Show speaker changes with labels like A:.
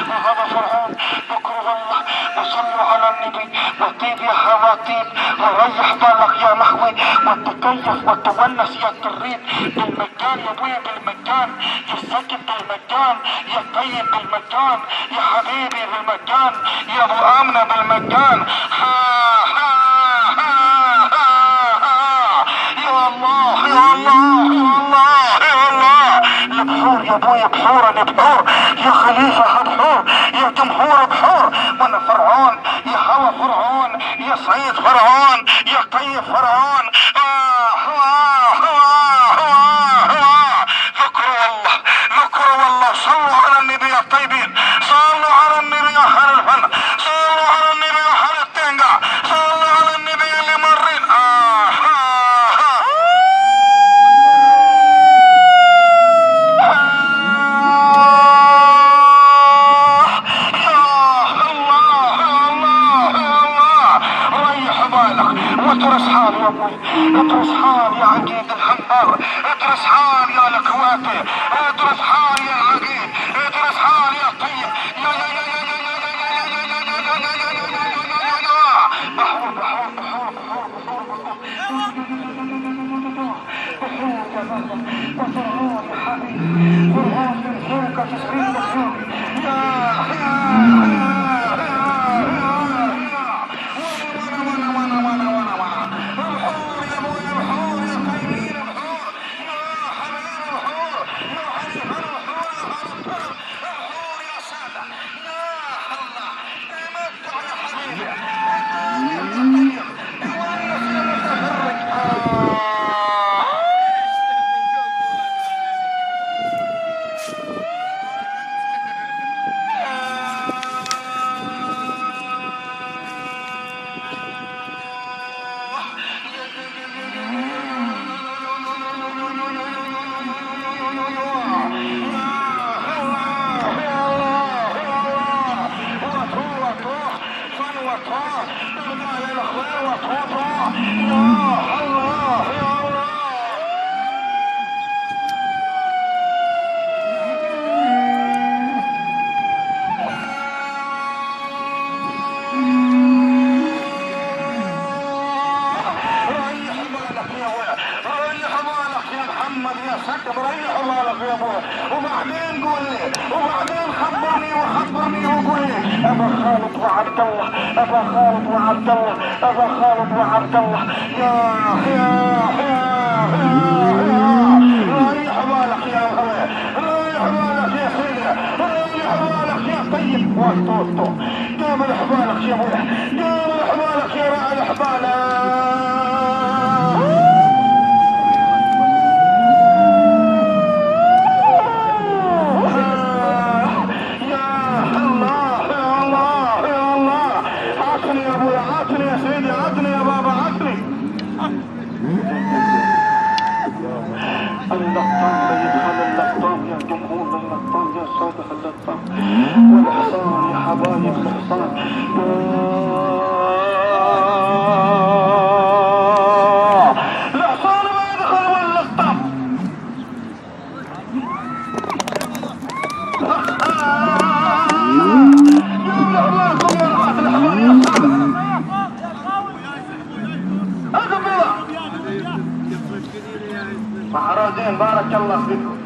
A: وهذا فرعون. ذكروا الله وصلوا على النبي وطيب يا خواتيب وريح بالك يا محوي وتكيف وتونس يا تريد بالمجان يا ابويا بالمجان يا ساكن بالمجان يا طيب بالمجان يا حبيبي بالمجان يا ابو امنه بالمجان. يا الله يا الله يا الله يا الله. البحور يا ابويا بحور البحور يا خليفه بحور يا جمهور بحور. وانا فرعون يا هوى فرعون يا سعيد فرعون يا طيب فرعون. ذكروا الله صلوا على النبي يا الطيبين صلوا على النبي يا اهل الفن صلوا على النبي يا اهل التنقع صلوا على النبي اللي مرين. ادرس حال يا ابوي ادرس حال يا عقيد الحمار ادرس حال يا الكواتي ادرس حال يا العقيد ادرس حال يا طيب يا يا يا يا يا يا بحور بحور بحور بحور يا حبيبي فرعون من فوق 90 مخلوق وبعدين قول لي وبعدين خبرني وخبرني وقول لي ابا خالد وعبد الله ابا خالد وعبد الله ابا خالد وعبد الله. يا ريح بالك يا هوى ريح بالك يا سيدي ريح بالك يا طيب وطوطو جابر حبالك يا ابويا جابر حبالك يا راعي حبالك. والحصان يا حبايب الحصان الحصان ما يدخل ولا الطم. يا احبابكم يا رعاة الحصان يا صالح اقبل محرزين بارك الله فيكم.